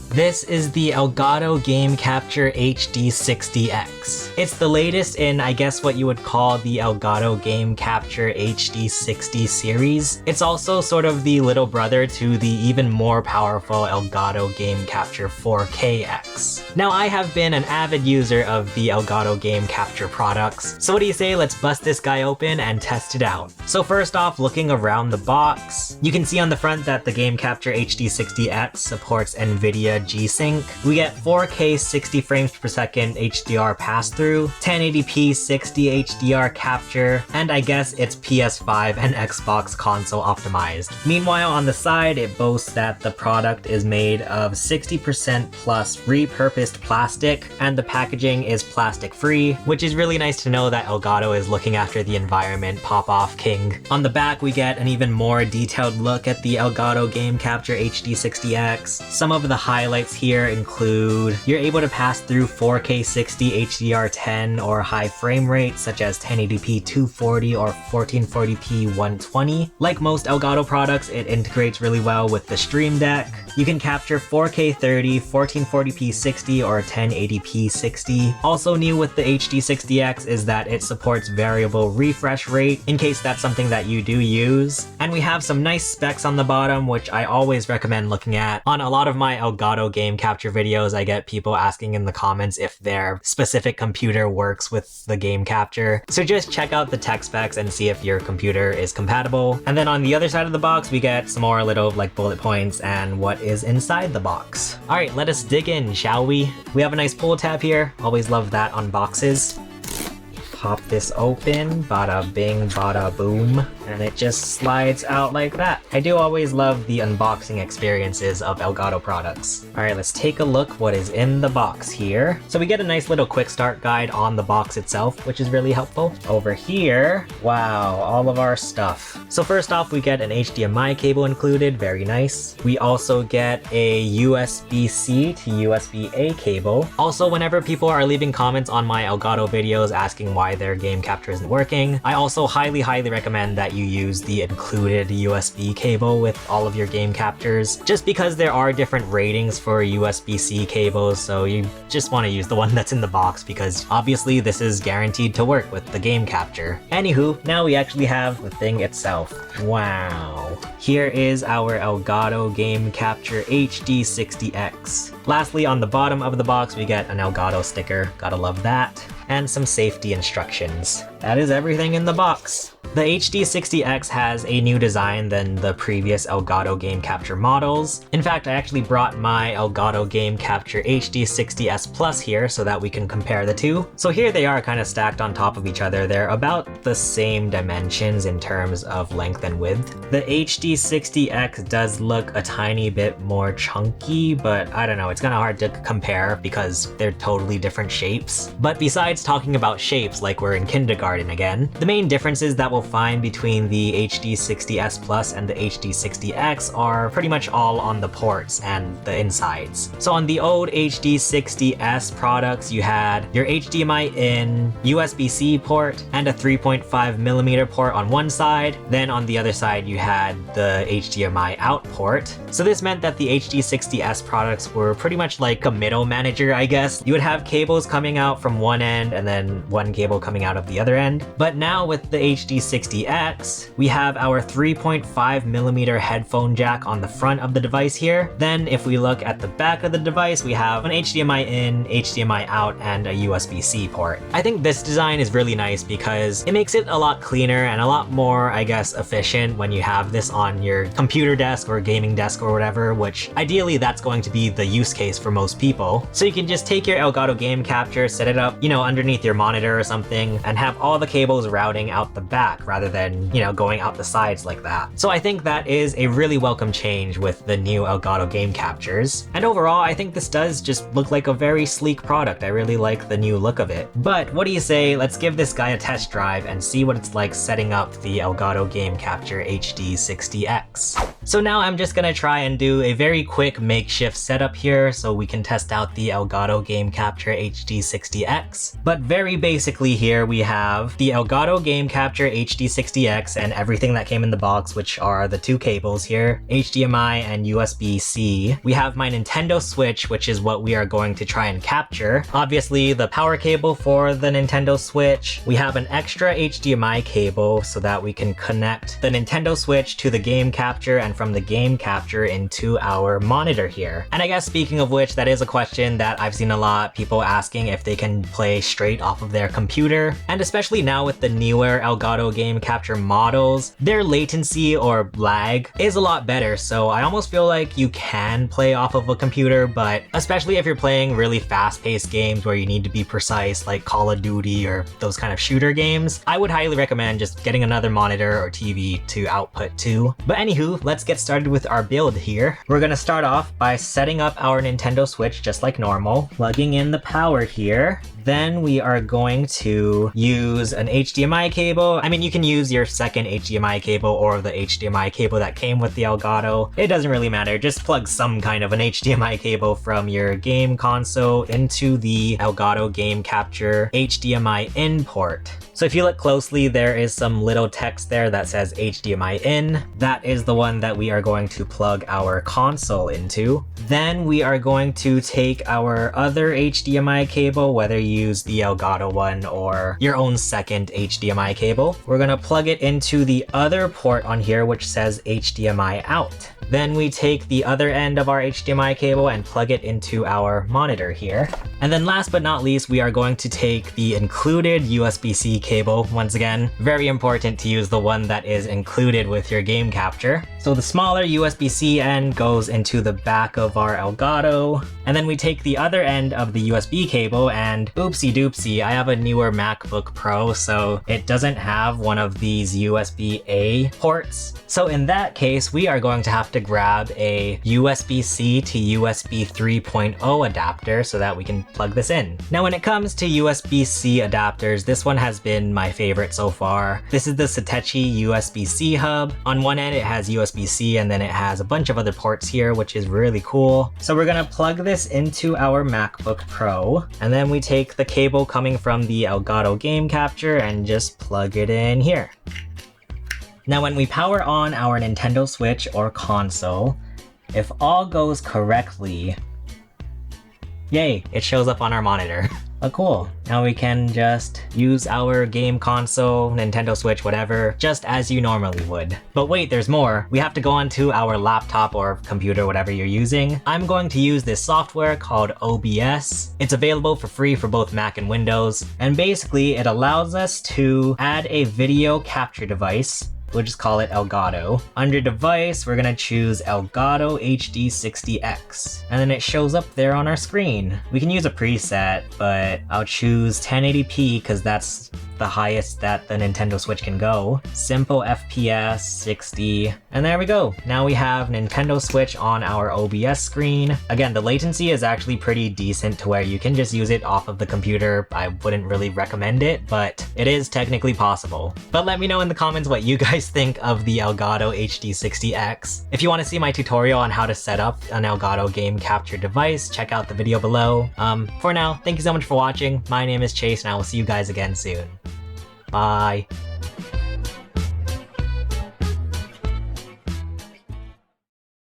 This is the Elgato Game Capture HD60 X. It's the latest in, I guess, what you would call the Elgato Game Capture HD60 series. It's also sort of the little brother to the even more powerful Elgato Game Capture 4K X. Now, I have been an avid user of the Elgato Game Capture products, so what do you say let's bust this guy open and test it out. So first off, looking around the box, you can see on the front that the Game Capture HD60 X supports NVIDIA G-Sync. We get 4K 60 frames per second HDR pass-through, 1080p 60 HDR capture, and I guess it's PS5 and Xbox console optimized. Meanwhile, on the side, it boasts that the product is made of 60% plus repurposed plastic, and the packaging is plastic-free, which is really nice to know that Elgato is looking after the environment, pop-off king. On the back, we get an even more detailed look at the Elgato Game Capture HD60 X. Some of the highlights here include you're able to pass through 4K 60 HDR10 or high frame rates such as 1080p 240 or 1440p 120. Like most Elgato products, it integrates really well with the Stream Deck. You can capture 4K 30, 1440p 60 or 1080p 60. Also new with the HD60X is that it supports variable refresh rate in case that's something that you do use. And we have some nice specs on the bottom, which I always recommend looking at. On a lot of my Elgato Game Capture videos, I get people asking in the comments if their specific computer works with the Game Capture. So just check out the tech specs and see if your computer is compatible. And then on the other side of the box, we get some more little like bullet points and what is inside the box. All right, let us dig in, shall we? We have a nice pull tab here. Always love that on boxes. Pop this open, bada bing, bada boom, and it just slides out like that. I do always love the unboxing experiences of Elgato products. All right, let's take a look what is in the box here. So we get a nice little quick start guide on the box itself, which is really helpful. Over here, wow, all of our stuff. So first off, we get an HDMI cable included, very nice. We also get a USB-C to USB-A cable. Also, whenever people are leaving comments on my Elgato videos asking why their game capture isn't working, I also highly recommend that you use the included USB cable with all of your game captures, just because there are different ratings for USB-C cables, so you just want to use the one that's in the box because obviously this is guaranteed to work with the game capture. Anywho, now we actually have the thing itself. Wow. Here is our Elgato Game Capture HD60 X. Lastly, on the bottom of the box, we get an Elgato sticker. Gotta love that. And some safety instructions. That is everything in the box. The HD60 X has a new design than the previous Elgato Game Capture models. In fact, I actually brought my Elgato Game Capture HD60 S Plus here so that we can compare the two. So here they are kind of stacked on top of each other. They're about the same dimensions in terms of length and width. The HD60 X does look a tiny bit more chunky, but I don't know, it's kind of hard to compare because they're totally different shapes. But besides talking about shapes like we're in kindergarten again, the main differences that we'll find between the HD60 S Plus and the HD60 X are pretty much all on the ports and the insides. So on the old HD60 S products, you had your HDMI in, USB-C port, and a 3.5mm port on one side. Then on the other side, you had the HDMI out port. So this meant that the HD60 S products were pretty much like a middle manager, I guess. You would have cables coming out from one end and then one cable coming out of the other end. But now with the HD60 X, we have our 3.5mm headphone jack on the front of the device here. Then if we look at the back of the device, we have an HDMI in, HDMI out, and a USB-C port. I think this design is really nice because it makes it a lot cleaner and a lot more, I guess, efficient when you have this on your computer desk or gaming desk or whatever, which ideally that's going to be the use case for most people. So you can just take your Elgato Game Capture, set it up, underneath your monitor or something, and have all the cables routing out the back rather than, going out the sides like that. So I think that is a really welcome change with the new Elgato Game Captures. And overall, I think this does just look like a very sleek product. I really like the new look of it. But what do you say, let's give this guy a test drive and see what it's like setting up the Elgato Game Capture HD60 X. So now I'm just gonna try and do a very quick makeshift setup here so we can test out the Elgato Game Capture HD60 X. But very basically here we have the Elgato Game Capture HD HD60 X and everything that came in the box, which are the two cables here, HDMI and USB-C. We have my Nintendo Switch, which is what we are going to try and capture. Obviously, the power cable for the Nintendo Switch. We have an extra HDMI cable so that we can connect the Nintendo Switch to the game capture and from the game capture into our monitor here. And I guess speaking of which, that is a question that I've seen a lot, people asking if they can play straight off of their computer. And especially now with the newer Elgato Game Capture models, their latency or lag is a lot better. So I almost feel like you can play off of a computer, but especially if you're playing really fast-paced games where you need to be precise, like Call of Duty or those kind of shooter games, I would highly recommend just getting another monitor or TV to output to. But anywho, let's get started with our build here. We're gonna start off by setting up our Nintendo Switch just like normal, plugging in the power here. Then we are going to use an HDMI cable. I mean, you can use your second HDMI cable or the HDMI cable that came with the Elgato. It doesn't really matter. Just plug some kind of an HDMI cable from your game console into the Elgato Game Capture HDMI in port. So if you look closely, there is some little text there that says HDMI in. That is the one that we are going to plug our console into. Then we are going to take our other HDMI cable, whether you use the Elgato one or your own second HDMI cable. We're gonna plug it into the other port on here, which says HDMI out. Then we take the other end of our HDMI cable and plug it into our monitor here. And then last but not least, we are going to take the included USB-C cable. Once again, very important to use the one that is included with your game capture. So the smaller USB-C end goes into the back of our Elgato. And then we take the other end of the USB cable and oopsie doopsie, I have a newer MacBook Pro, so it doesn't have one of these USB-A ports. So in that case, we are going to have to grab a USB-C to USB 3.0 adapter so that we can plug this in. Now when it comes to USB-C adapters, this one has been my favorite so far. This is the Satechi USB-C hub. On one end it has USB-C and then it has a bunch of other ports here, which is really cool. So we're gonna plug this into our MacBook Pro, and then we take the cable coming from the Elgato Game Capture and just plug it in here. Now when we power on our Nintendo Switch or console, if all goes correctly, yay, it shows up on our monitor. Oh cool, now we can just use our game console, Nintendo Switch, whatever, just as you normally would. But wait, there's more. We have to go onto our laptop or computer, whatever you're using. I'm going to use this software called OBS. It's available for free for both Mac and Windows, and basically it allows us to add a video capture device. We'll just call it Elgato. Under device, we're gonna choose Elgato HD60 X. And then it shows up there on our screen. We can use a preset, but I'll choose 1080p because that's the highest that the Nintendo Switch can go. Simple FPS, 60, and there we go. Now we have Nintendo Switch on our OBS screen. Again, the latency is actually pretty decent to where you can just use it off of the computer. I wouldn't really recommend it, but it is technically possible. But let me know in the comments what you guys think of the Elgato HD60 X. If you want to see my tutorial on how to set up an Elgato Game Capture device, check out the video below. For now, thank you so much for watching. My name is Chase and I will see you guys again soon. Bye.